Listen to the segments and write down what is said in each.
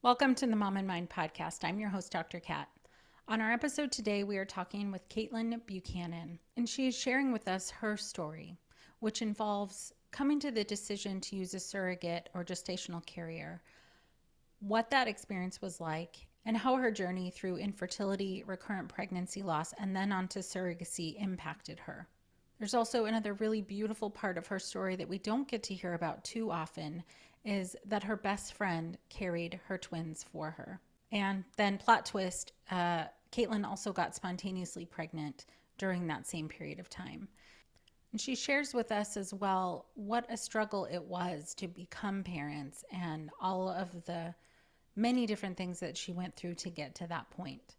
Welcome to the Mom and Mind podcast. I'm your host, Dr. Kat. On our episode today, we are talking with Katelin Buchanan, and she is sharing with us her story, which involves coming to the decision to use a surrogate or gestational carrier, what that experience was like, and how her journey through infertility, recurrent pregnancy loss, and then onto surrogacy impacted her. There's also another really beautiful part of her story that we don't get to hear about too often, is that her best friend carried her twins for her. And then, plot twist, Katelin also got spontaneously pregnant during that same period of time. And she shares with us as well what a struggle it was to become parents and all of the many different things that she went through to get to that point.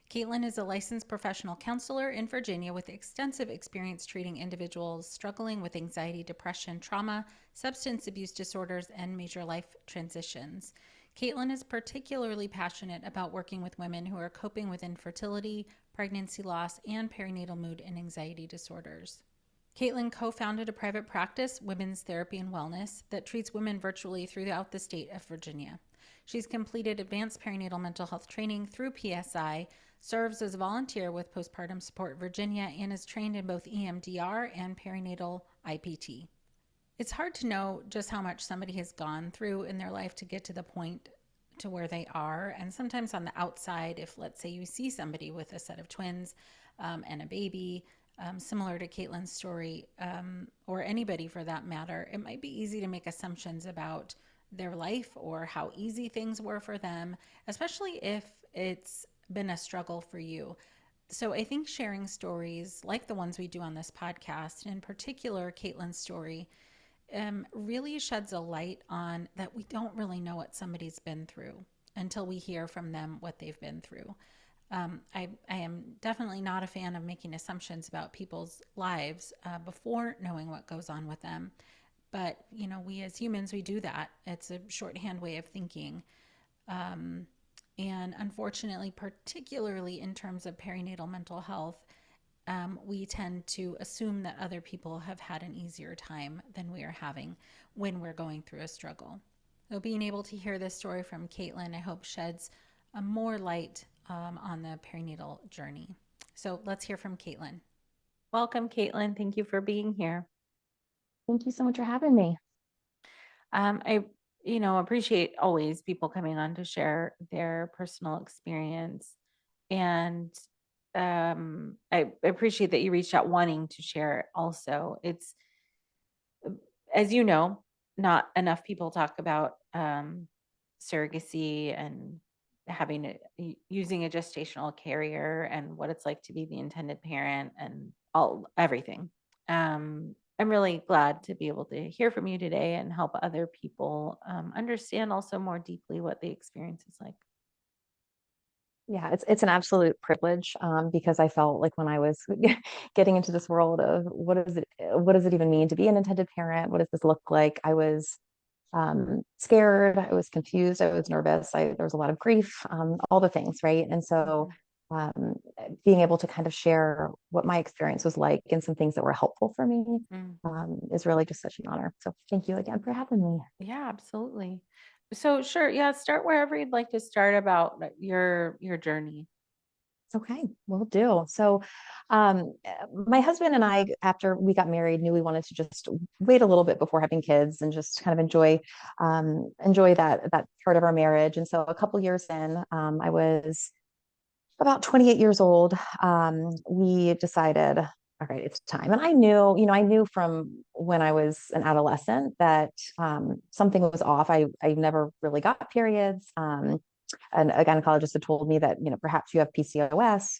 Katelin is a licensed professional counselor in Virginia with extensive experience treating individuals struggling with anxiety, depression, trauma, substance abuse disorders, and major life transitions. Katelin is particularly passionate about working with women who are coping with infertility, pregnancy loss, and perinatal mood and anxiety disorders. Katelin co-founded a private practice, Women's Therapy and Wellness, that treats women virtually throughout the state of Virginia. She's completed advanced perinatal mental health training through PSI, serves as a volunteer with Postpartum Support Virginia, and is trained in both EMDR and perinatal IPT. It's hard to know just how much somebody has gone through in their life to get to the point to where they are. And sometimes on the outside, if let's say you see somebody with a set of twins and a baby, similar to Katelin's story, or anybody for that matter, it might be easy to make assumptions about their life or how easy things were for them, especially if it's been a struggle for you. So I think sharing stories like the ones we do on this podcast, in particular Katelin's story, really sheds a light on that we don't really know what somebody's been through until we hear from them what they've been through. I am definitely not a fan of making assumptions about people's lives before knowing what goes on with them. But, you know, we as humans, we do that. It's a shorthand way of thinking. And unfortunately, particularly in terms of perinatal mental health, we tend to assume that other people have had an easier time than we are having when we're going through a struggle. So being able to hear this story from Katelin, I hope sheds more light on the perinatal journey. So let's hear from Katelin. Welcome, Katelin. Thank you for being here. Thank you so much for having me. I, appreciate always people coming on to share their personal experience. And I appreciate that you reached out wanting to share it also. It's, as you know, not enough people talk about surrogacy and using a gestational carrier and what it's like to be the intended parent and everything. I'm really glad to be able to hear from you today and help other people understand also more deeply what the experience is like. Yeah, it's an absolute privilege because I felt like when I was getting into this world of what does it even mean to be an intended parent? What does this look like? I was scared, I was confused, I was nervous, there was a lot of grief, all the things, right? And so um, being able to kind of share what my experience was like and some things that were helpful for me is really just such an honor. So thank you again for having me. Yeah, absolutely. So sure, yeah, start wherever you'd like to start about your journey. Okay, will do. So, my husband and I, after we got married, knew we wanted to just wait a little bit before having kids and just kind of enjoy that part of our marriage. And so, a couple years in, I was about 28 years old. We decided, all right, it's time. And I knew from when I was an adolescent that something was off. I never really got periods. And a gynecologist had told me that, perhaps you have PCOS.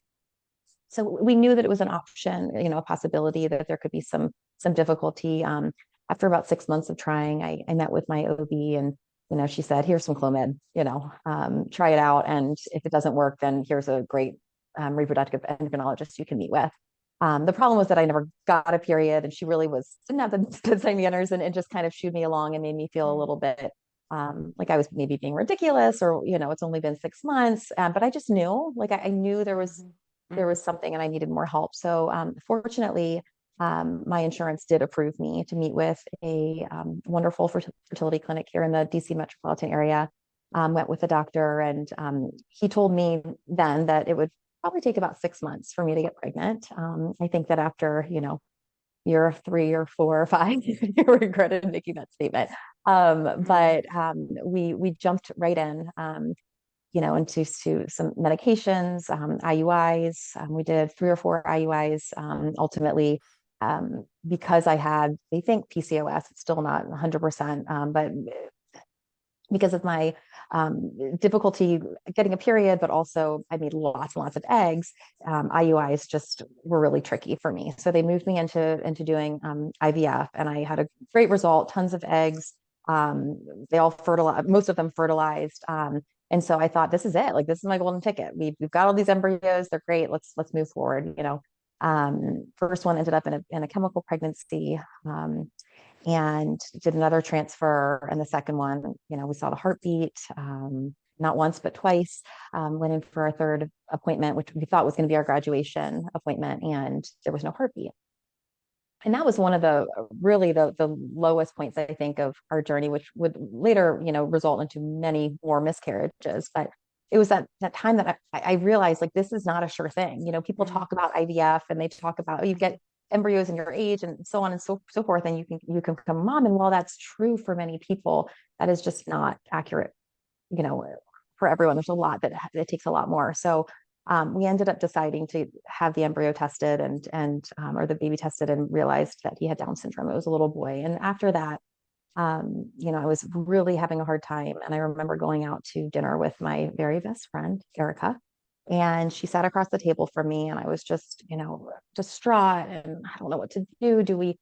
So we knew that it was an option, a possibility that there could be some difficulty. After about 6 months of trying, I met with my OB and, she said, here's some Clomid, try it out. And if it doesn't work, then here's a great reproductive endocrinologist you can meet with. The problem was that I never got a period and she really didn't have the bedside manners and just kind of shooed me along and made me feel a little bit like I was maybe being ridiculous or, it's only been 6 months. But I just knew, like, I knew there was something and I needed more help. So fortunately, my insurance did approve me to meet with a wonderful fertility clinic here in the DC metropolitan area. went with the doctor, and he told me then that it would probably take about 6 months for me to get pregnant. I think that after, year 3 or 4 or 5, you regretted making that statement. But we jumped right in, into some medications, IUIs. We did 3 or 4 IUIs. Ultimately, because I had, they think PCOS, it's still not 100%, but because of my difficulty getting a period, but also I made lots and lots of eggs. IUIs just were really tricky for me. So they moved me into doing IVF, and I had a great result, tons of eggs. They all fertilized, most of them fertilized. And so I thought, this is it. Like, this is my golden ticket. We've got all these embryos. They're great. Let's move forward. First one ended up in a chemical pregnancy. And did another transfer. And the second one, we saw the heartbeat, not once, but twice. Went in for our third appointment, which we thought was going to be our graduation appointment, and there was no heartbeat. And that was one of the really the lowest points, I think, of our journey, which would later, result into many more miscarriages. But it was that time that I realized, like, this is not a sure thing. People talk about IVF, and they talk about, oh, you get embryos in your age and so on and so forth, and you can become a mom. And while that's true for many people, that is just not accurate, for everyone. There's a lot that it takes a lot more. So we ended up deciding to have the embryo tested or the baby tested, and realized that he had Down syndrome. It was a little boy. And after that, I was really having a hard time. And I remember going out to dinner with my very best friend, Erica, and she sat across the table from me, and I was just, distraught, and I don't know what to do. Do we,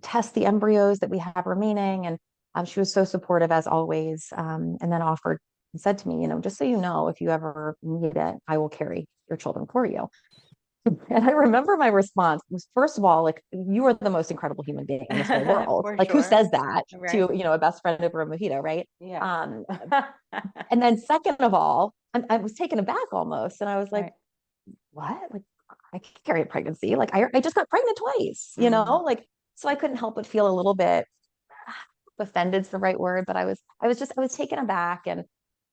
test the embryos that we have remaining? And she was so supportive, as always. And then offered and said to me, just so you know, if you ever need it, I will carry your children for you. And I remember my response was, first of all, like, you are the most incredible human being in this whole world. Like, who says that to, a best friend over a mojito, right? Yeah. And then second of all, I was taken aback almost. And I was like, what? Like, I can't carry a pregnancy. Like, I just got pregnant twice, like, so I couldn't help but feel a little bit offended is the right word, but I was taken aback. And,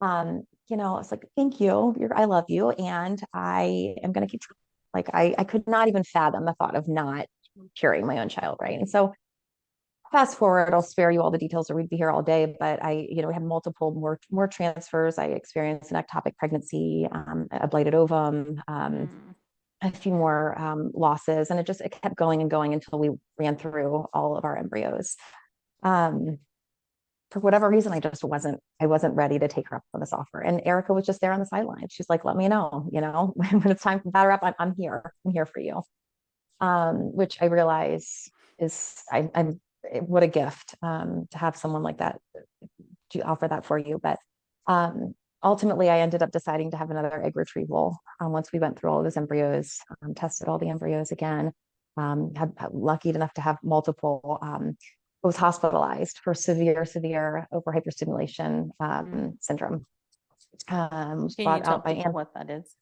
I was like, thank you. I love you. And I am going to keep trying. Like, I could not even fathom the thought of not carrying my own child. Right. And so fast forward, I'll spare you all the details, or we'd be here all day, but we had multiple more transfers. I experienced an ectopic pregnancy, a blighted ovum, a few more losses, and it kept going and going until we ran through all of our embryos. For whatever reason, I wasn't ready to take her up on this offer. And Erica was just there on the sidelines. She's like, let me know, when it's time for batter up, I'm here. I'm here for you. Which I realize is, I'm what a gift to have someone like that to offer that for you. But ultimately, I ended up deciding to have another egg retrieval once we went through all of those embryos, tested all the embryos again. Had lucky enough to have multiple. Was hospitalized for severe over hyperstimulation syndrome. Can you tell people what that is?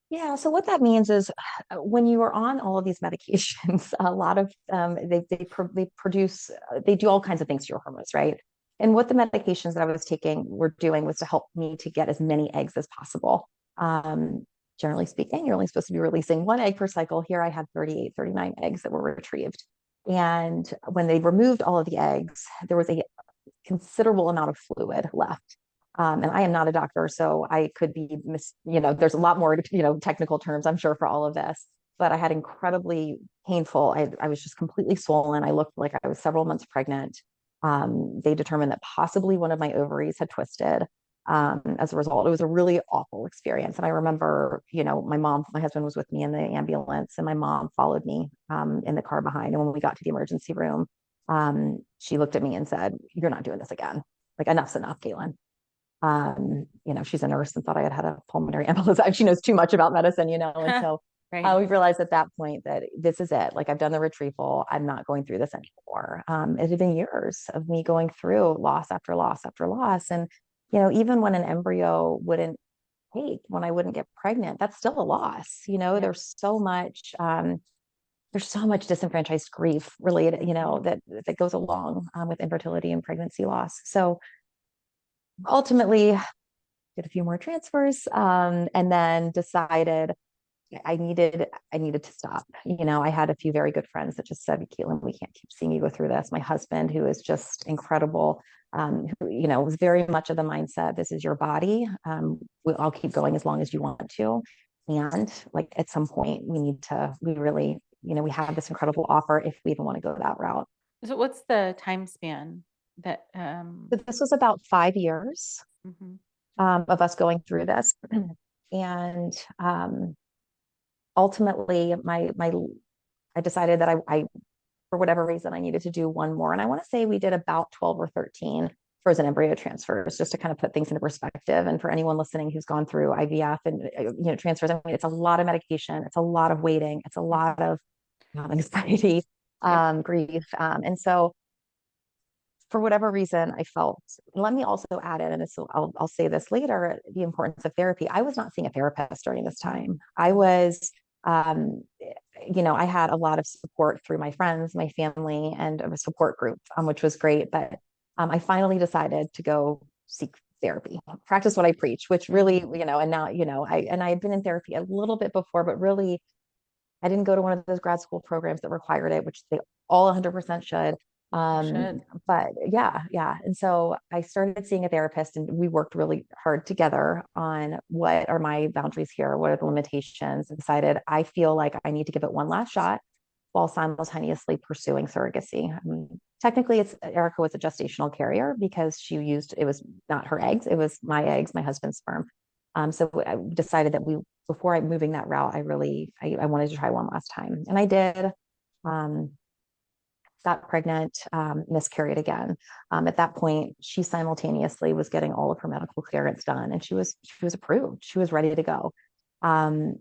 Yeah. So what that means is, when you are on all of these medications, a lot of they do all kinds of things to your hormones, right? And what the medications that I was taking were doing was to help me to get as many eggs as possible. Generally speaking, you're only supposed to be releasing 1 egg per cycle. Here I had 38, 39 eggs that were retrieved. And when they removed all of the eggs, there was a considerable amount of fluid left. And I am not a doctor, so I could be there's a lot more, technical terms, I'm sure, for all of this. But I had incredibly painful, I was just completely swollen. I looked like I was several months pregnant. They determined that possibly one of my ovaries had twisted. As a result, it was a really awful experience. And I remember, my husband was with me in the ambulance, and my mom followed me in the car behind. And when we got to the emergency room, she looked at me and said, "You're not doing this again. Like, enough's enough, Katelin." She's a nurse and thought I had a pulmonary embolism. She knows too much about medicine, and so we realized at that point that this is it. Like, I've done the retrieval. I'm not going through this anymore. It had been years of me going through loss after loss after loss. And, even when an embryo wouldn't take, when I wouldn't get pregnant, that's still a loss. There's so much, disenfranchised grief related, that goes along with infertility and pregnancy loss. So ultimately did a few more transfers, and then decided I needed to stop. I had a few very good friends that just said, Katelin, we can't keep seeing you go through this. My husband, who is just incredible, who was very much of the mindset, this is your body. I'll keep going as long as you want to. And like at some point we really, we have this incredible offer if we even want to go that route. So what's the time span that So this was about 5 years mhm. of us going through this. And ultimately I decided that I for whatever reason I needed to do one more, and I want to say we did about 12 or 13 frozen embryo transfers, just to kind of put things into perspective. And for anyone listening who's gone through IVF and transfers, I mean, it's a lot of medication, it's a lot of waiting, it's a Mhm. lot of anxiety, Yep. grief, and so for whatever reason, I felt, let me also add in, and I'll say this later, the importance of therapy. I was not seeing a therapist during this time. I was, um, I had a lot of support through my friends, my family, and a support group, which was great. But I finally decided to go seek therapy, practice what I preach, which really, and now, I had been in therapy a little bit before, but really, I didn't go to one of those grad school programs that required it, which they all 100% should. You Um, should. but yeah, yeah. And so I started seeing a therapist, and we worked really hard together on what are my boundaries here? What are the limitations? And decided I feel like I need to give it one last shot while simultaneously pursuing surrogacy. Technically, Erica was a gestational carrier because it was not her eggs, it was my eggs, my husband's sperm. So I decided that before I moving that route, I wanted to try one last time, and I did. Um, got pregnant, miscarried again. At that point, she simultaneously was getting all of her medical clearance done, and she was approved. She was ready to go.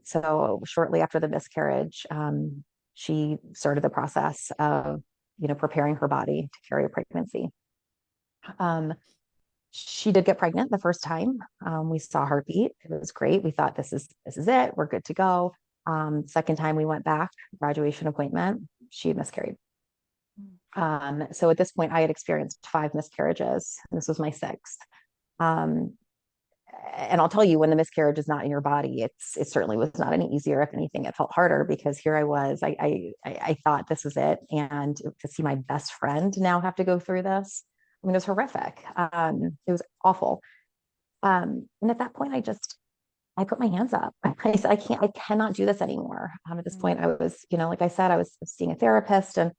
So shortly after the miscarriage, she started the process of preparing her body to carry a pregnancy. Um, she did get pregnant the first time. We saw her beat. It was great. We thought this is it. We're good to go. Second time we went back, graduation appointment, she had miscarried. So at this point, I had experienced 5 miscarriages. This was my sixth. Um, and I'll tell you, when the miscarriage is not in your body, it certainly was not any easier. If anything, it felt harder because here I was. I thought this was it, and to see my best friend now have to go through this, I mean, it was horrific. It was awful. And at that point, I put my hands up. I said, I cannot do this anymore. At this point, I was, like I said, I was seeing a therapist and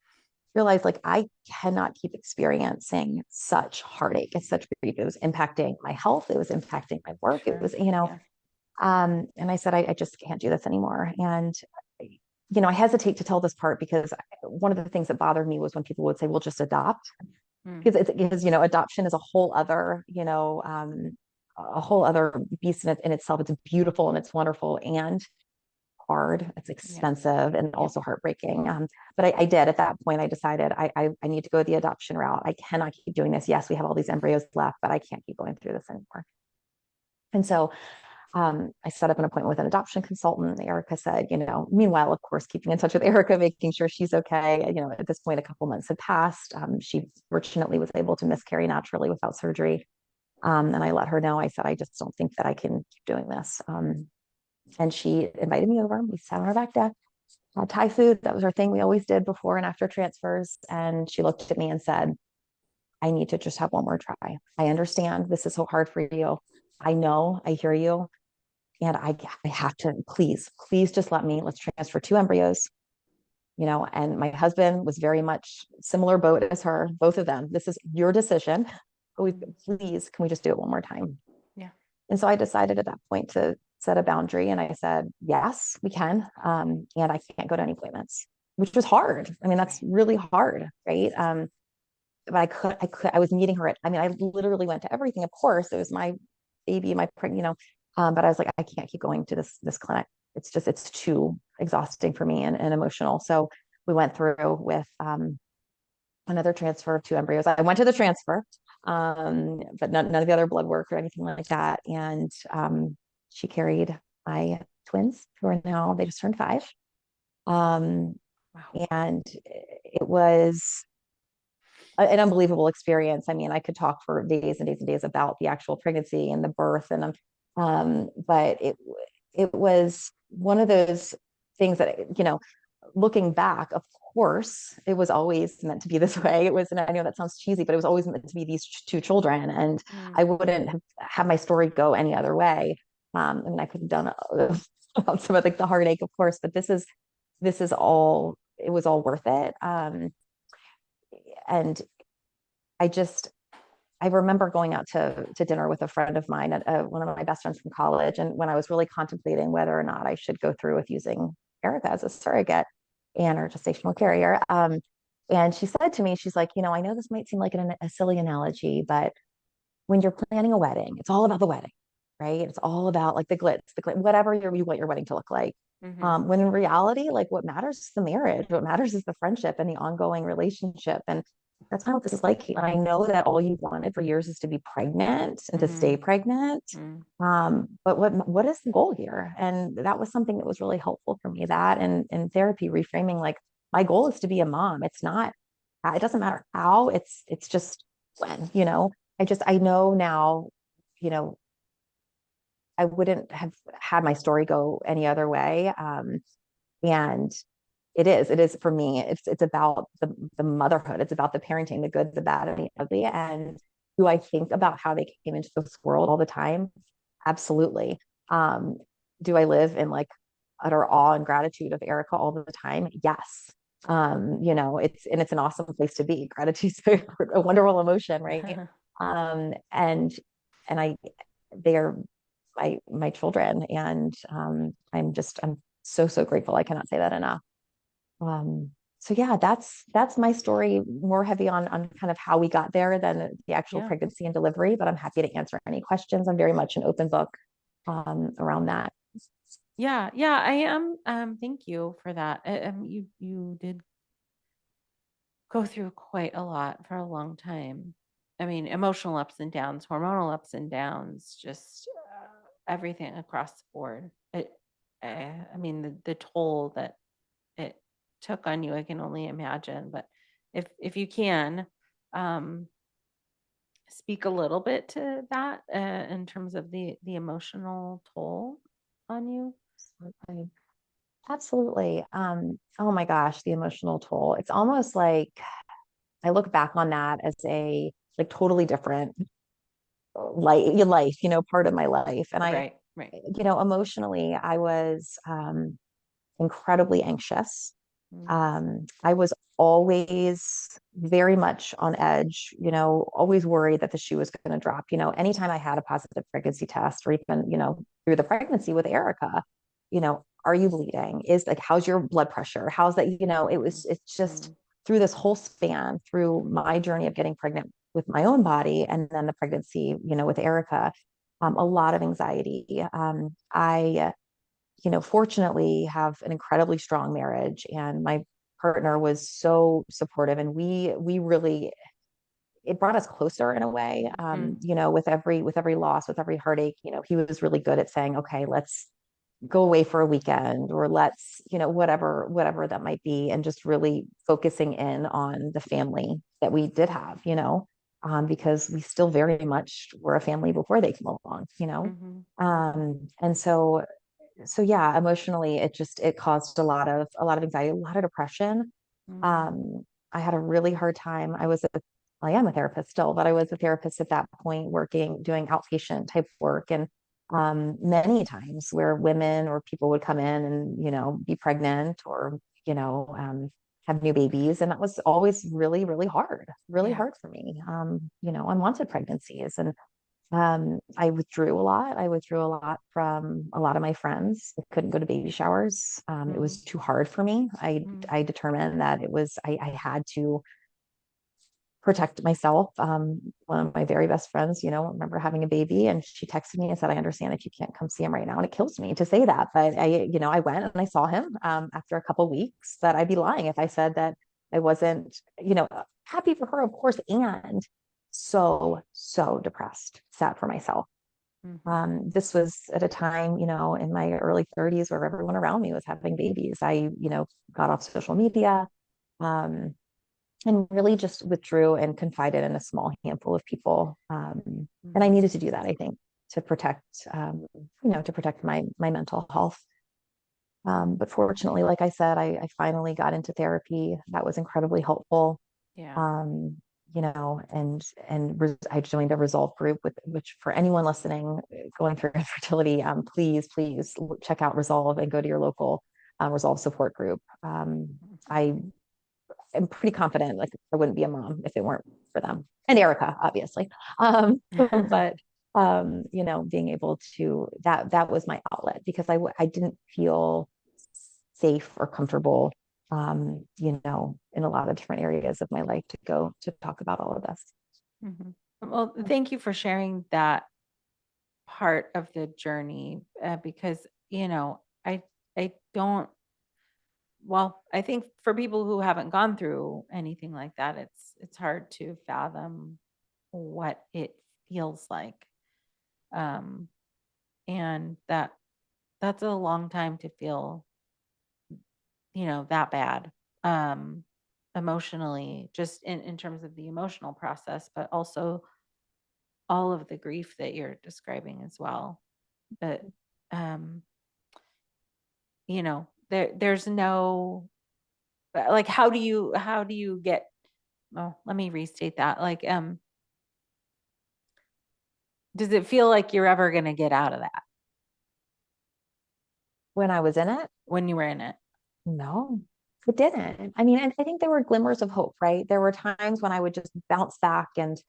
realized like I cannot keep experiencing such heartache and such grief. It was impacting my health. It was impacting my work. It Sure. was, Yeah. and I said, I just can't do this anymore. And, I hesitate to tell this part because one of the things that bothered me was when people would say, well, just adopt, Mm. because adoption is a whole other beast in itself. It's beautiful and it's wonderful and hard. It's Yep. expensive and Yep. also heartbreaking. But I did at that point. I decided I need to go the adoption route. I cannot keep doing this. Yes, we have all these embryos left, but I can't keep going through this anymore. And so I set up an appointment with an adoption consultant. Erica said, meanwhile, of course, keeping in touch with Erica, making sure she's okay. At this point, a couple months had passed. She fortunately was able to miscarry naturally without surgery. And I let her know. I said, I just don't think that I can keep doing this. And she invited me over. We sat on our back deck, had Thai food. That was our thing we always did before and after transfers. And she looked at me and said, I need to just have one more try. I understand this is so hard for you. I know, I hear you. And I have to, please just let's transfer 2 embryos. And my husband was very much similar boat as her, both of them. This is your decision. Please, can we just do it one more time? Yeah. And so I decided at that point to set a boundary. And I said, yes, we can. And I can't go to any appointments, which was hard. I mean, that's really hard, right? But I was meeting her I literally went to everything. Of course, it was my baby, but I was like, I can't keep going to this clinic. It's too exhausting for me and emotional. So we went through with another transfer of 2 embryos. I went to the transfer, but none of the other blood work or anything like that. And she carried my twins, who are now, they just turned 5. Um, Wow. and it was an unbelievable experience. I mean, I could talk for days and days and days about the actual pregnancy and the birth, and but it was one of those things that, looking back, of course, it was always meant to be this way. It was, and I know that sounds cheesy, but it was always meant to be these two children, and I wouldn't have had my story go any other way. I mean, I could have done about some of like the heartache, of course, but this is all, it was all worth it. And I just, I remember going out to dinner with a friend of mine, one of my best friends from college, and when I was really contemplating whether or not I should go through with using Erica as a surrogate and or gestational carrier. And she said to me, she's like, I know this might seem like a silly analogy, but when you're planning a wedding, it's all about the wedding, right? It's all about like the glitz, whatever you want your wedding to look like. Mm-hmm. When in reality, like what matters is the marriage. What matters is the friendship and the ongoing relationship. And that's not what this is like. And I know that all you wanted for years is to be pregnant and to stay pregnant. But what is the goal here? And that was something that was really helpful for me. That and therapy, reframing, like my goal is to be a mom. It's not, it doesn't matter how, it's just when. I know now, you know, I wouldn't have had my story go any other way. And it is for me, it's about the motherhood. It's about the parenting, the good, the bad, and the ugly. And do I think about how they came into this world all the time? Absolutely. Um, do I live in like utter awe and gratitude of Erica all the time? Yes. It's an awesome place to be. Gratitude's a wonderful emotion, right? And I they are my children, and I'm so grateful. I cannot say that enough. So yeah, that's my story, more heavy on kind of how we got there than the actual Yeah. pregnancy and delivery, but I'm happy to answer any questions. I'm very much an open book around that. Yeah. Yeah. I am. Thank you for that. You did go through quite a lot for a long time. I mean, emotional ups and downs, hormonal ups and downs, just everything across the board. I mean, the toll that it took on you, I can only imagine. But if you can, um, speak a little bit to that in terms of the emotional toll on you. Absolutely. Absolutely. Oh my gosh, the emotional toll. It's almost like I look back on that as a like totally different life, part of my life. And Right. Right. emotionally, I was incredibly anxious. Mm. I was always very much on edge, always worried that the shoe was going to drop. Anytime I had a positive pregnancy test, or even, through the pregnancy with Erica, are you bleeding? Is like, how's your blood pressure? How's that? It's just Mm. through this whole span, through my journey of getting pregnant with my own body and then the pregnancy, with Erica, a lot of anxiety. I fortunately have an incredibly strong marriage, and my partner was so supportive, and we really, it brought us closer in a way. Mm. With every loss, with every heartache, he was really good at saying, okay, let's go away for a weekend, or let's, whatever that might be, and just really focusing in on the family that we did have, because we still very much were a family before they came along. Mhm. And so yeah, emotionally, it caused a lot of anxiety, a lot of depression. Mhm. um I had a really hard time. I am a therapist still, but I was a therapist at that point, working, doing outpatient type work, and many times where women or people would come in and be pregnant, or you know um have new babies, and that was always really Yeah. hard for me. Unwanted pregnancies, and I withdrew a lot. I withdrew a lot from a lot of my friends. I couldn't go to baby showers. It Mm. was too hard for me. I Mm. I determined that I had to protect myself. One of my very best friends, I remember having a baby, and she texted me and said, "I understand if you can't come see him right now," and it kills me to say that, but I went and I saw him after a couple of weeks. That I'd be lying if I said that I wasn't, happy for her, of course, and so depressed, sad for myself. Mhm. This was at a time, in my early 30s, where everyone around me was having babies. I got off social media. Um, and really just withdrew and confided in a small handful of people. And I needed to do that, I think, to protect, to protect my mental health. But fortunately, like I said, I finally got into therapy. That was incredibly helpful. Yeah. Um, I joined a Resolve group, which for anyone listening going through infertility, please check out Resolve and go to your local Resolve support group. I am pretty confident like I wouldn't be a mom if it weren't for them and Erica, obviously. But being able to that was my outlet because I didn't feel safe or comfortable, in a lot of different areas of my life to go to talk about all of this. Well, thank you for sharing that part of the journey, because, I don't, well, I think for people who haven't gone through anything like that, it's hard to fathom what it feels like. Um, and that's a long time to feel, that bad. Emotionally, just in terms of the emotional process, but also all of the grief that you're describing as well. But um, there's no, like, how do you get, well, let me restate that. Like, does it feel like you're ever going to get out of that When I was in it, when you were in it? no, it didn't. I mean, and I think there were glimmers of hope, right? There were times when I would just bounce back and,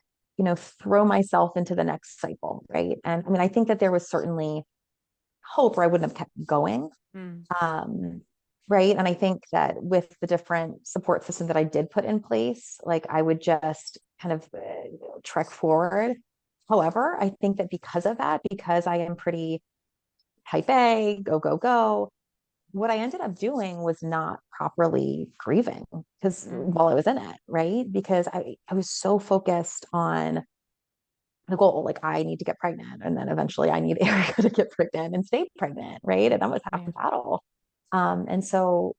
throw myself into the next cycle, right? And I mean, I think that there was certainly hope or I wouldn't have kept going. Mm, Um, right. And I think that with the different support system that I did put in place, like I would just kind of trek forward. However, I think that because of that, because I am pretty type A, go, go, go, what I ended up doing was not properly grieving because mm, while I was in it, right? Because I was so focused on the goal, like I need to get pregnant. And then eventually I need Erica to get pregnant and stay pregnant, right? And that was half yeah. the battle. And so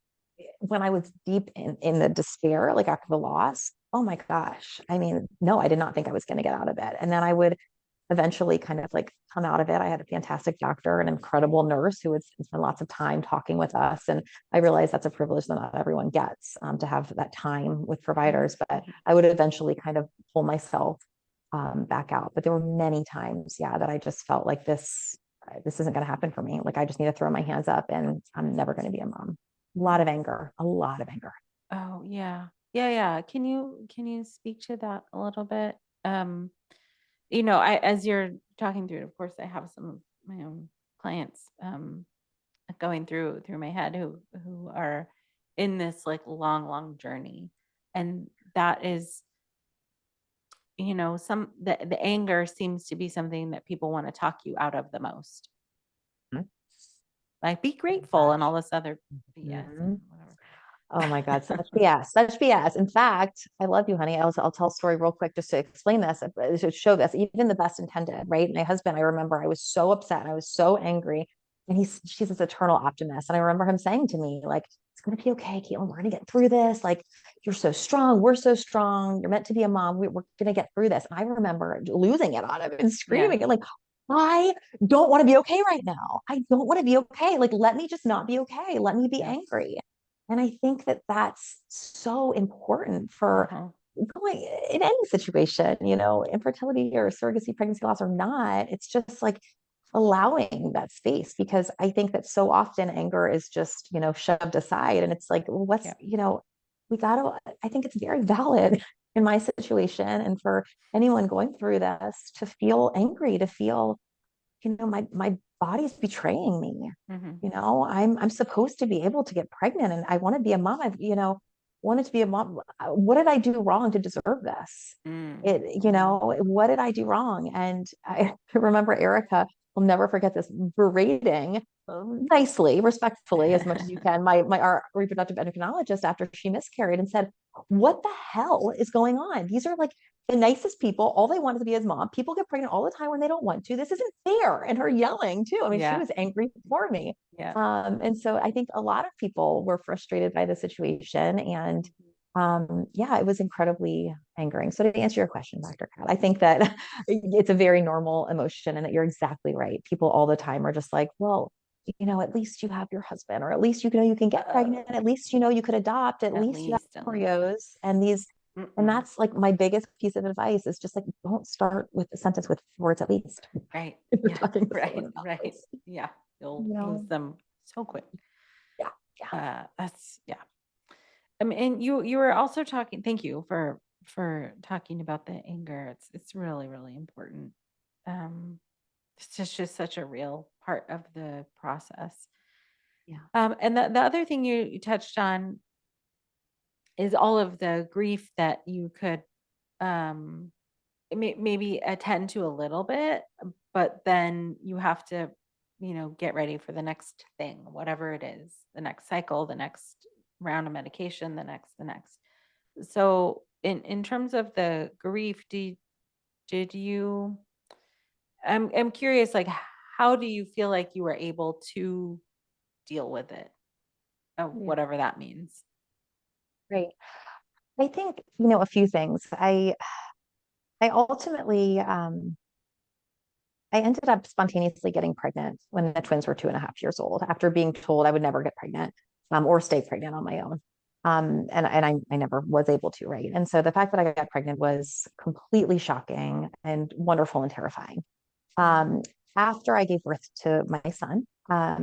when I was deep in the despair, like after the loss, oh my gosh, I mean, no, I did not think I was going to get out of it. And then I would eventually kind of like come out of it. I had a fantastic doctor, an incredible nurse who would spend lots of time talking with us. And I realized that's a privilege that not everyone gets, to have that time with providers. But Mhm. I would eventually kind of pull myself back out. But there were many times, yeah, that I just felt like this isn't going to happen for me. Like I just need to throw my hands up and I'm never going to be a mom. A lot of anger, a lot of anger. Oh, yeah. Yeah, yeah. Can you speak to that a little bit? Um, I, as you're talking through it, of course, I have some of my own clients going through my head who are in this like long journey. And that is, the anger seems to be something that people want to talk you out of the most. Like, be grateful and all this other BS Mm-hmm. and whatever. Oh my God, such BS, such BS. In fact, I love you, honey. I'll tell a story real quick just to explain this, to show this, even the best intended, right? My husband, I remember I was so upset. I was so angry. And she's this eternal optimist. And I remember him saying to me, like, it's going to be okay, Katelin. We're going to get through this. Like, you're so strong. We're so strong. You're meant to be a mom. We're going to get through this. And I remember losing it on him and Yeah. screaming and like, I don't want to be okay right now. I don't want to be okay. Like, let me just not be okay. Let me be Yeah. angry. And I think that that's so important for Uh-huh. going in any situation, infertility or surrogacy, pregnancy loss or not. It's just like allowing that space because I think that so often anger is just, shoved aside. And it's like, well, Yeah. we got to, I think it's very valid in my situation and for anyone going through this to feel angry, to feel my body's betraying me. Hmm. I'm supposed to be able to get pregnant and I want to be a mom. I've, wanted to be a mom. What did I do wrong to deserve this? Mm. Hmm. What did I do wrong? And I remember Erica, will never forget this berating nicely, respectfully, as much as you can, our reproductive endocrinologist after she miscarried and said, what the hell is going on? These are like the nicest people. All they want is to be his mom. People get pregnant all the time when they don't want to. This isn't fair. And her yelling too. I mean, she Yeah. was angry for me. Yeah. And so I think a lot of people were frustrated by the situation. And yeah, it was incredibly angering. So to answer your question, Dr. Kat, I think that it's a very normal emotion and that you're exactly right. People all the time are just like, well, at least you have your husband, or at least you can get pregnant, at least you could adopt, at least you have at least. embryos. And that's like my biggest piece of advice is just like don't start with a sentence with words at least. Right. If you're Yeah. talking to Right. someone about Right. this. Yeah. You'll You lose know, them so quick. yeah, yeah, That's yeah. I mean, and you were also talking. Thank you for talking about the anger. It's really really important. Um, it's just such a real part of the process. yeah, And the other thing you touched on is all of the grief that you could um maybe attend to a little bit, but then you have to, get ready for the next thing, whatever it is, the next cycle, the next round of medication, the next. So in terms of the grief, did you I'm curious, like how do you feel like you were able to deal with it? yeah. Whatever that means. Great. I think, a few things. I ultimately I ended up spontaneously getting pregnant when the twins were 2.5 years old after being told I would never get pregnant, or stay pregnant on my own. And I never was able to, right? And so the fact that I got pregnant was completely shocking and wonderful and terrifying. Mhm. Um, After I gave birth to my son, I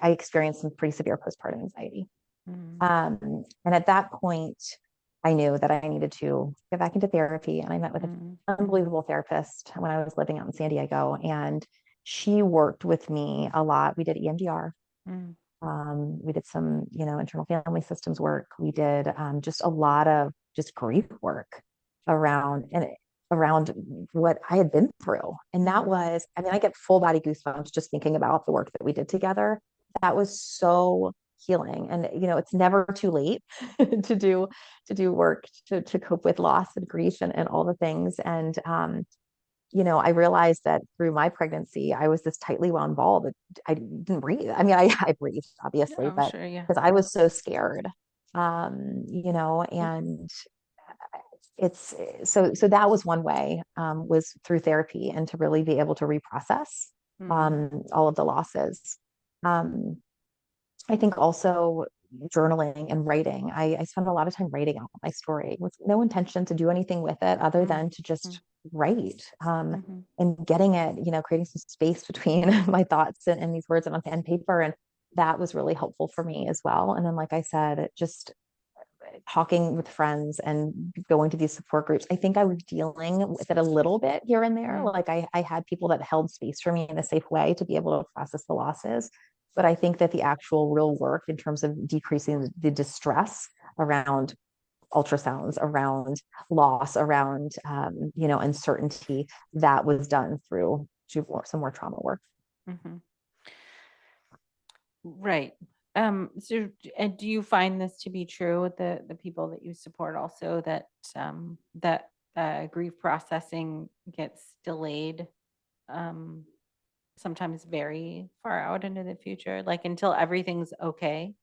experienced some pretty severe postpartum anxiety. Mhm. And at that point, I knew that I needed to get back into therapy. And I met with an Mhm. unbelievable therapist when I was living out in San Diego. And she worked with me a lot. We did EMDR. Mhm. We did some, internal family systems work. We did just a lot of just grief work around what I had been through. And that Mhm. was, I mean, I get full body goosebumps just thinking about the work that we did together. That was so healing. And, it's never too late to do work to cope with loss and grief and all the things. And, I realized that through my pregnancy, I was this tightly wound ball that I didn't breathe. I mean, I breathed, obviously, Oh, but sure, yeah. because I was so scared, and it's so that was one way, was through therapy and to really be able to reprocess Mhm. all of the losses. Um, I think also journaling and writing. I spent a lot of time writing out my story with no intention to do anything with it other than to Mhm. just write, Mhm. and getting it, creating some space between my thoughts and these words on pen and paper. And that was really helpful for me as well. And then, like I said, just talking with friends and going to these support groups. I think I was dealing with it a little bit here and there. Mhm. Like I had people that held space for me in a safe way to be able to process the losses. But I think that the actual real work in terms of decreasing the distress around ultrasounds, around loss, around uncertainty, that was done through some more trauma work. Mhm. Right. So, and do you find this to be true with the people that you support also that that grief processing gets delayed, um, sometimes very far out into the future, like until everything's okay?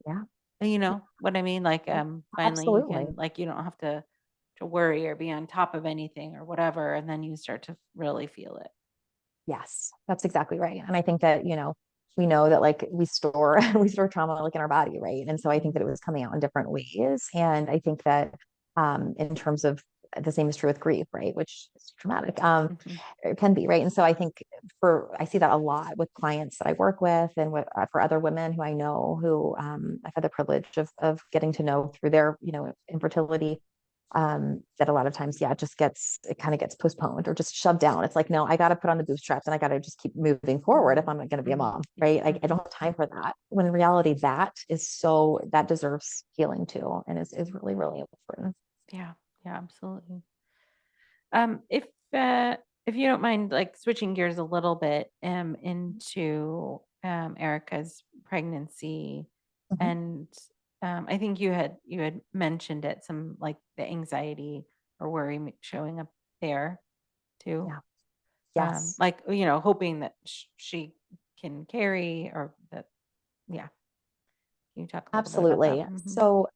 Yeah, You know what I mean? Like, finally you absolutely. can, like, you don't have to worry or be on top of anything or whatever, and then you start to really feel it. Yes, that's exactly right. And I think that, we know that like we store we store trauma like in our body, right? And so I think that it was coming out in different ways. And I think that in terms of the same is true with grief, right? Which is traumatic. Mhm. It can be, right? And so I think I see that a lot with clients that I work with and for other women who I know who I've had the privilege of getting to know through their, infertility, that a lot of times, yeah, it kind of gets postponed or just shoved down. It's like, no, I got to put on the bootstraps and I got to just keep moving forward if Mhm. I'm going to be a Mhm. mom, right? I Mhm. don't have time for that. When in reality, that deserves healing too, and is really, really important. Yeah. Yeah, absolutely. If if you don't mind, like switching gears a little bit, into Erica's pregnancy, Mhm. and I think you had mentioned it, some like the anxiety or worry showing up there too. Yeah. Yes. Like hoping that she can carry, or that, yeah. Can you talk a little bit about that? Absolutely. So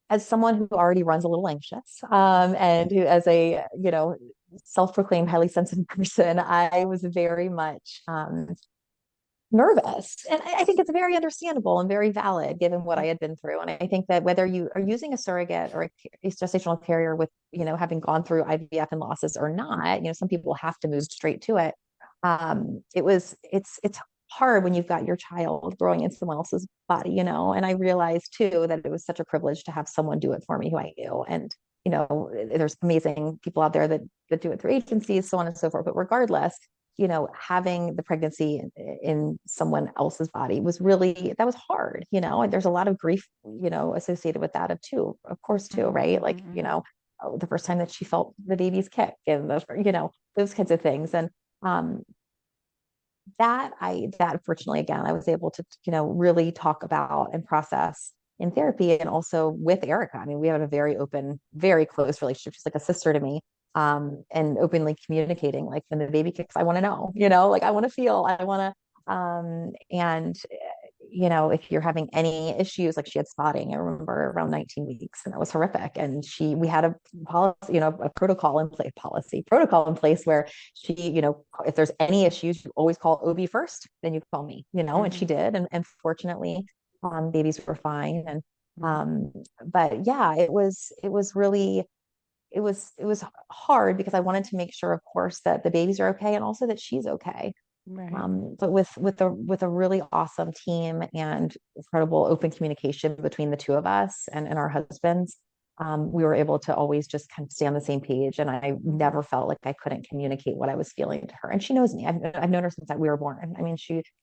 as someone who already runs a little anxious, and who, as a, self-proclaimed highly sensitive person, I was very much nervous. And I think it's very understandable and very valid given what I had been through. And I think that whether you are using a surrogate or a gestational carrier with, having gone through IVF and losses or not, some people have to move straight to it. It's hard when you've got your child growing in someone else's body, and I realized too that it was such a privilege to have someone do it for me who I knew. And, there's amazing people out there that do it through agencies, so on and so forth. But regardless, having the pregnancy in someone else's body was really, that was hard, and there's a lot of grief, associated with that too, of course, too, right? Like, the first time that she felt the baby's kick and those kinds of things. And um, that fortunately, again, I was able to, really talk about and process in therapy, and also with Erica. I mean, we have a very open, very close relationship. She's like a sister to me. And openly communicating, like when the baby kicks, I want to know, like I want to feel, I want to, and if you're having any issues, like she had spotting, I remember around 19 weeks, and that was horrific. And we had a policy, a protocol in place where she, if there's any issues, you always call OB first, then you call me, and she did. And fortunately, babies were fine. And, but yeah, it was really, it was hard because I wanted to make sure, of course, that the babies are okay and also that she's okay. Right. But with a really awesome team and incredible open communication between the two of us and our husbands, we were able to always just kind of stay on the same page. And I never felt like I couldn't communicate what I was feeling to her. And she knows me. I've known her since we were born. I mean,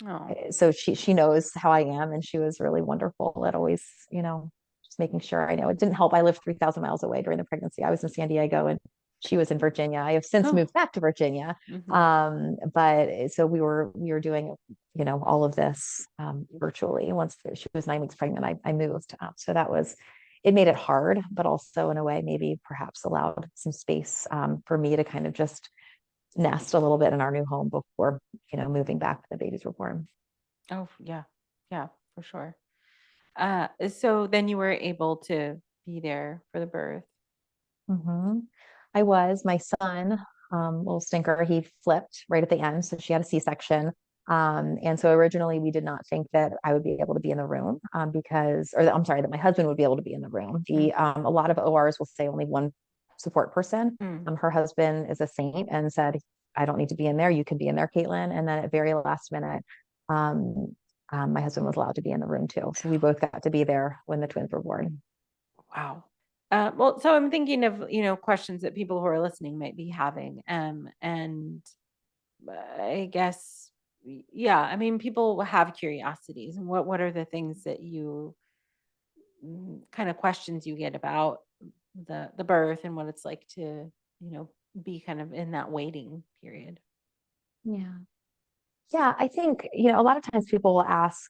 Oh. so she knows how I am, and she was really wonderful at always, just making sure I know. It didn't help. I lived 3,000 miles away during the pregnancy. I was in San Diego and she was in Virginia. I have since Oh. moved back to Virginia. But so we were doing, all of this virtually. Once she was 9 weeks pregnant, I moved. So it made it hard, but also in a way, maybe perhaps allowed some space for me to kind of just nest a little bit in our new home before, moving back when the babies were born. Oh, yeah. Yeah, for sure. So then you were able to be there for the birth. Mm-hmm. I was. My son, little stinker, he flipped right at the end. So she had a C-section. And so originally we did not think that I would be able to be in the room, I'm sorry, that my husband would be able to be in the room. A lot of ORs will say only one support person. Her husband is a saint and said, I don't need to be in there. You can be in there, Katelin. And then at very last minute, um, my husband was allowed to be in the room too. So we both got to be there when the twins were born. Wow. Well, so I'm thinking of, questions that people who are listening might be having. And I guess, yeah, I mean, people have curiosities. And what are the things that you kind of questions you get about the birth and what it's like to, be kind of in that waiting period? Yeah. Yeah, I think, a lot of times people will ask,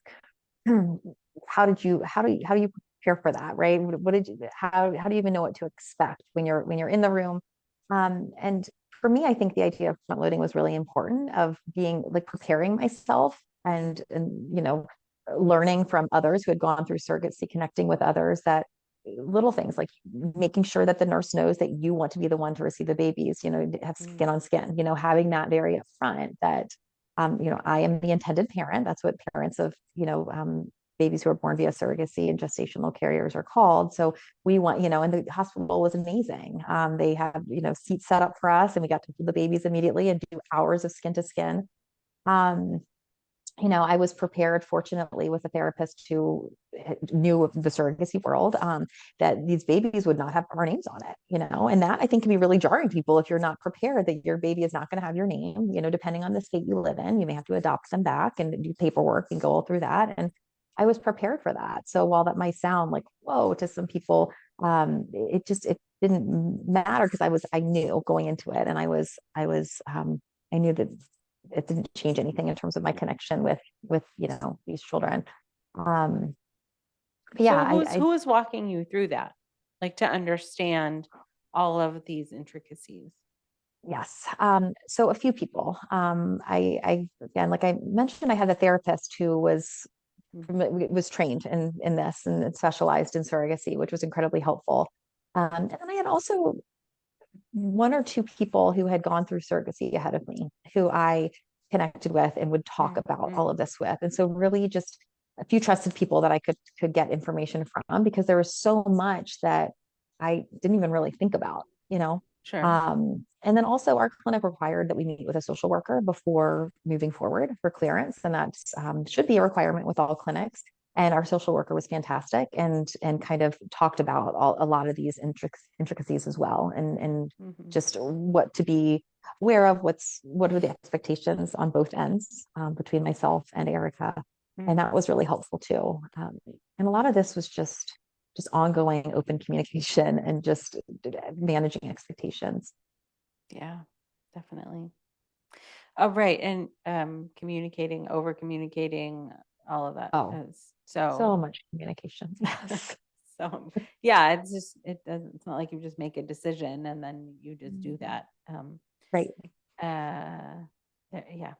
how do you prepare for that, right? How do you even know what to expect when you're in the room? And for me, I think the idea of front loading was really important, of being like preparing myself and learning from others who had gone through surrogacy, connecting with others, that little things like making sure that the nurse knows that you want to be the one to receive the babies, to have skin on skin, having that very upfront, that I am the intended parent. That's what parents of, babies who are born via surrogacy and gestational carriers are called. So we want, and the hospital was amazing. They have, seats set up for us, and we got to hold the babies immediately and do hours of skin to skin. Um, I was prepared, fortunately, with a therapist who knew of the surrogacy world, that these babies would not have our names on it, and that I think can be really jarring to people if you're not prepared that your baby is not going to have your name, depending on the state you live in, you may have to adopt them back and do paperwork and go all through that. And I was prepared for that. So while that might sound like, whoa, to some people, it didn't matter because I knew going into it, and I knew that it didn't change anything in terms of my connection with these children. But yeah, So who is walking you through that, like to understand all of these intricacies? yes. So a few people. I again, like I mentioned, I had a therapist who was was trained in this and specialized in surrogacy, which was incredibly helpful. And then I had also one or two people who had gone through surrogacy ahead of me who I connected with and would talk about all of this with. And so really just a few trusted people that I could get information from, because there was so much that I didn't even really think about, you know. Sure. And then also our clinic required that we meet with a social worker before moving forward for clearance, and that should be a requirement with all clinics. And our social worker was fantastic and kind of talked about a lot of these intricacies as well, and just what to be aware of, what are the expectations on both ends, between myself and Erica. And that was really helpful too. And a lot of this was just ongoing open communication and just managing expectations. Yeah, definitely. Oh, right. And over communicating, all of that Oh, is so so much communication. Yes. so yeah, it's not like you just make a decision and then you just do that. Right. Yeah,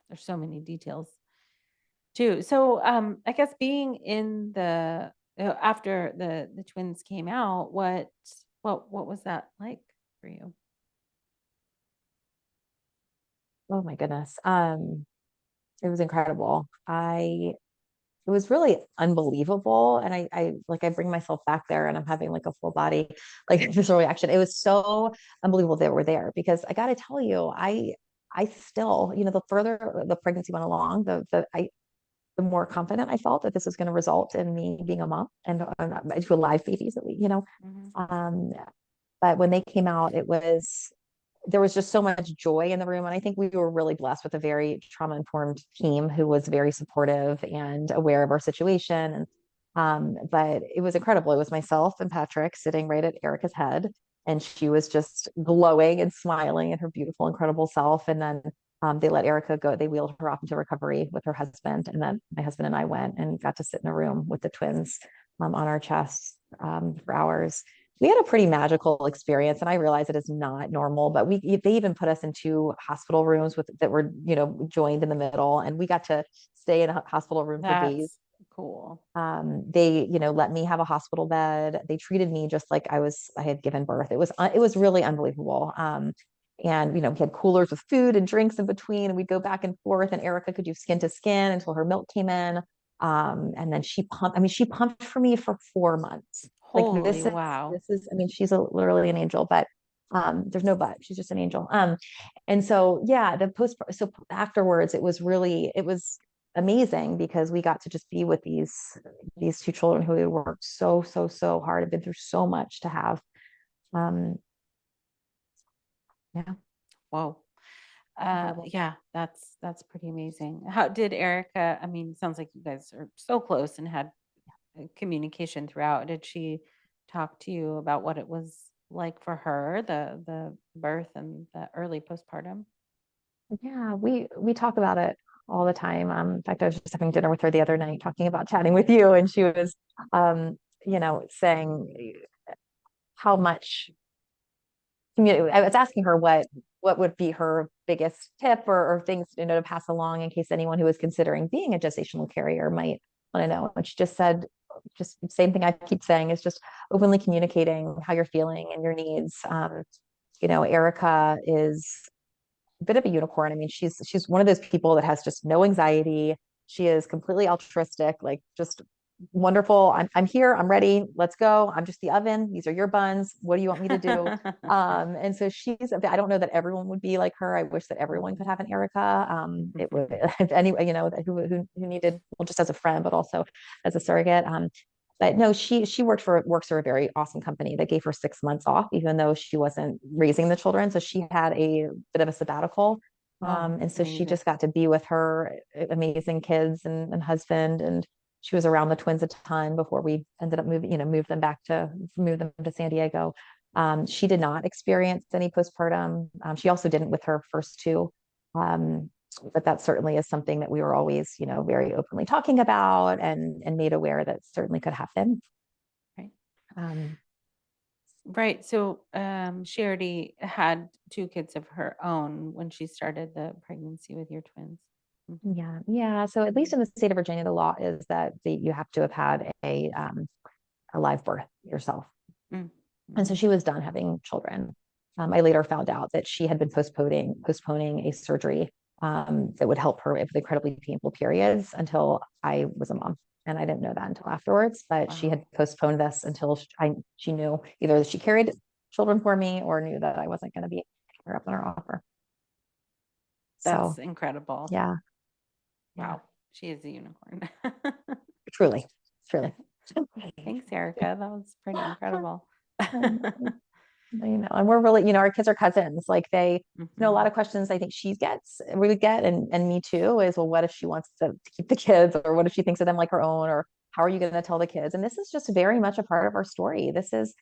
there's so many details too. So I guess being in the after the twins came out, what was that like for you? Oh my goodness. It was incredible. It was really unbelievable. And I bring myself back there and I'm having like a full body, like visceral reaction. It was so unbelievable that we're there, because I got to tell you, I still, the further the pregnancy went along, the more confident I felt that this was going to result in me being a mom and to a live babies, at least, Mhm. but when they came out, there was just so much joy in the room. And I think we were really blessed with a very trauma informed team who was very supportive and aware of our situation. And but it was incredible. It was myself and Patrick sitting right at Erica's head, and she was just glowing and smiling in her beautiful, incredible self. And then they let Erica go. They wheeled her off into recovery with her husband, and then my husband and I went and got to sit in a room with the twins on our chests for hours. We had a pretty magical experience, and I realize it is not normal, but they even put us in two hospital rooms that were joined in the middle, and we got to stay in a hospital room for days. That's cool. They let me have a hospital bed. They treated me just like I had given birth. It was really unbelievable. And we had coolers with food and drinks in between, and we'd go back and forth, and Erica could do skin to skin until her milk came in. And then she pumped for me for 4 months. Like Holy wow. I mean, she's literally an angel, but there's no but. She's just an angel. And so yeah, so afterwards, it was amazing, because we got to just be with these two children who had worked so hard, have been through so much to have. Um, yeah, Whoa. incredible. Yeah, that's pretty amazing. How did Erica, I mean, it sounds like you guys are so close and had communication throughout. Did she talk to you about what it was like for her, the birth and the early postpartum? Yeah, we talk about it all the time. In fact, I was just having dinner with her the other night, talking about chatting with you, and she was, saying how much community. I was asking her what would be her biggest tip or things to pass along in case anyone who is considering being a gestational carrier might want to know. And she just said, just the same thing I keep saying, is just openly communicating how you're feeling and your needs. Erica is a bit of a unicorn. I mean, she's one of those people that has just no anxiety. She is completely altruistic, like just wonderful. I'm here. I'm ready. Let's go. I'm just the oven. These are your buns. What do you want me to do? And so I don't know that everyone would be like her. I wish that everyone could have an Erica. It would, if any, who needed, well, just as a friend, but also as a surrogate. But no, she works for a very awesome company that gave her 6 months off, even though she wasn't raising the children. So she had a bit of a sabbatical. Oh, And so she amazing. just got to be with her amazing kids and husband. And she was around the twins at the time before we ended up move them to San Diego. She did not experience any postpartum. She also didn't with her first two. But that certainly is something that we were always, very openly talking about and made aware that certainly could happen. Right. Um, Right. So she already had two kids of her own when she started the pregnancy with your twins. Mhm. Yeah. Yeah. So at least in the state of Virginia, the law is that you have to have had a live birth yourself. Mm. And so Mhm. she was done having children. I later found out that she had been postponing a surgery that would help her with incredibly painful periods until I was a mom. And I didn't know that until afterwards, but she had Wow. postponed this until she knew either that she carried children for me or knew that I wasn't going to be her up on her offer. That's So incredible. yeah, yeah, Wow. She is a unicorn. truly, truly. Thanks, Erica. That was pretty incredible. And we're really, our kids are cousins. Like they, a lot Mhm. of questions I think we would get, and me too, is, well, what if she wants to keep the kids, or what if she thinks of them like her own, or how are you going to tell the kids? And this is just very much a part of our story. This is,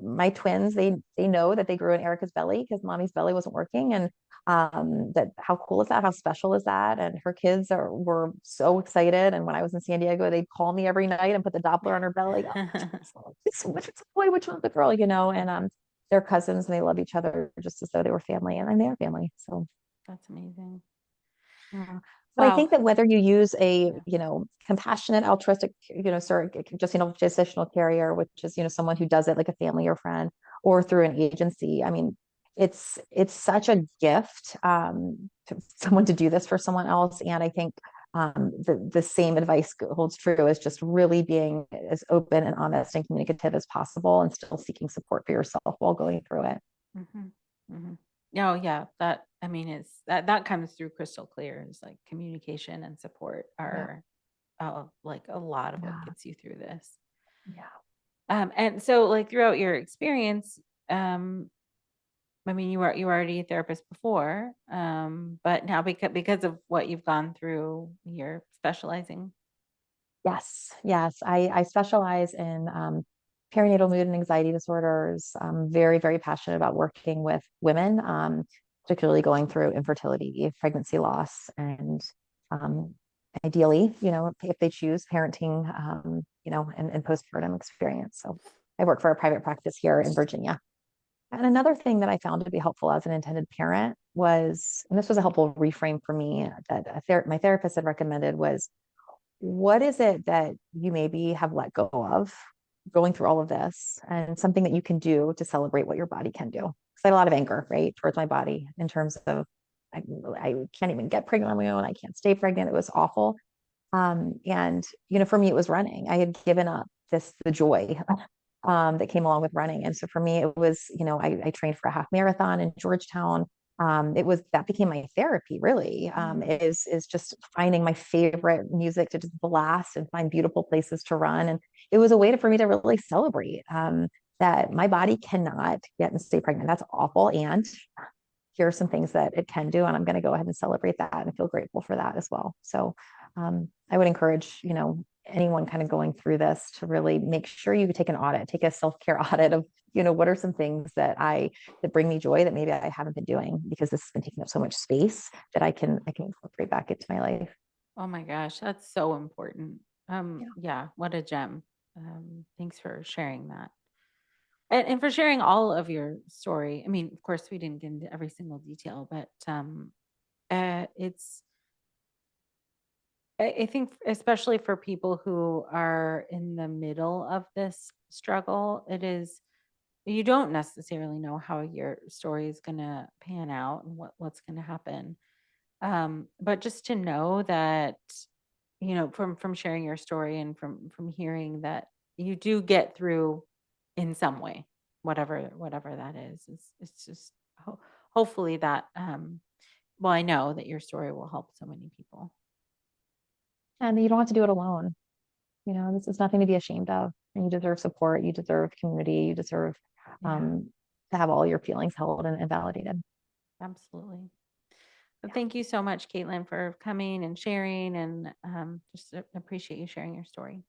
my twins, they know that they grew in Erica's belly because mommy's belly wasn't working. And that, how cool is that? How special is that? And her kids were so excited. And when I was in San Diego, they'd call me every night and put the Doppler on her belly. Oh, which one's a boy, which one's a girl, and they're cousins and they love each other just as though they were family, and they're family. So That's amazing. yeah. But I Wow. think that whether you use a, Yeah. compassionate, altruistic, just, gestational carrier, which is, someone who does it like a family or friend, or through an agency, I mean, it's such a gift to someone to do this for someone else. And I think the same advice holds true, as just really being as open and honest and communicative as possible, and still seeking support for yourself while going through it. Mhm. Mhm. Oh, yeah. That, I mean, it's that comes through crystal clear. Is like communication and support Yeah. are like a lot of what Yeah. gets you through this. Yeah. And so like throughout your experience, I mean, you were already a therapist before, but now because of what you've gone through, you're specializing. Yes, yes. I specialize in perinatal mood and anxiety disorders. I'm very, very passionate about working with women, particularly going through infertility, pregnancy loss, and um, ideally, if they choose parenting, and postpartum experience. So I work for a private practice here in Virginia. And another thing that I found to be helpful as an intended parent was, and this was a helpful reframe for me, that my therapist had recommended, was, what is it that you maybe have let go of going through all of this, and something that you can do to celebrate what your body can do? Because I had a lot of anger, right, towards my body, in terms of, I can't even get pregnant on my own. I can't stay pregnant. It was awful. And for me, it was running. I had given up the joy that came along with running. And so for me, it was, I trained for a half marathon in Georgetown. That became my therapy, really. Mhm. Is just finding my favorite music to just blast and find beautiful places to run. And it was a way for me to really celebrate that my body cannot get and stay pregnant. That's awful. And here are some things that it can do. And I'm going to go ahead and celebrate that and feel grateful for that as well. So I would encourage, anyone kind of going through this, to really make sure you take an audit, take a self-care audit of, what are some things that bring me joy that maybe I haven't been doing, because this has been taking up so much space, that I can incorporate back into my life. Oh my gosh, that's so important. Yeah. Yeah, what a gem. Thanks for sharing that. And for sharing all of your story. I mean, of course, we didn't get into every single detail, but it's I think especially for people who are in the middle of this struggle, it is you don't necessarily know how your story is going to pan out and what's going to happen. But just to know that, from sharing your story and from hearing that you do get through in some way, whatever that is, it's just hopefully that, well, I know that your story will help so many people. And you don't have to do it alone. This is nothing to be ashamed of. And you deserve support. You deserve community. You deserve Yeah, um, to have all your feelings held and validated. absolutely. But Yeah. thank you so much, Caitlin, for coming and sharing, and just appreciate you sharing your story.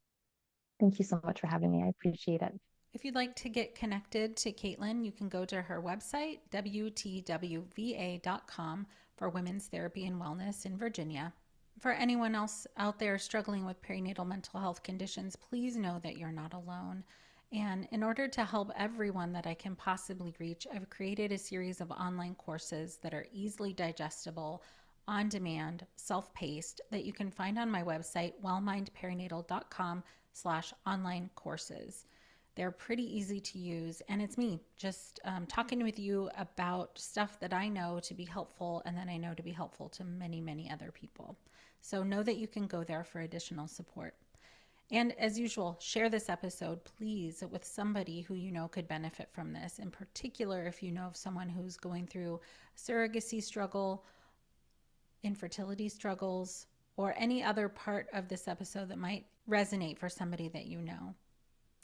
Thank you so much for having me. I appreciate it. If you'd like to get connected to Caitlin, you can go to her website, WTWVA.com, for women's therapy and wellness in Virginia. For anyone else out there struggling with perinatal mental health conditions, please know that you're not alone. And in order to help everyone that I can possibly reach, I've created a series of online courses that are easily digestible on demand, self-paced that you can find on my website, wellmindperinatal.com/online courses. They're pretty easy to use, and it's me just talking with you about stuff that I know to be helpful and that I know to be helpful to many, many other people. So know that you can go there for additional support. And as usual, share this episode, please, with somebody who you know could benefit from this. In particular, if you know of someone who's going through a surrogacy struggle, infertility struggles, or any other part of this episode that might resonate for somebody that you know.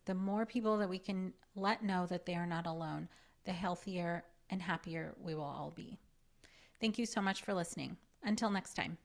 The more people that we can let know that they are not alone, the healthier and happier we will all be. Thank you so much for listening. Until next time.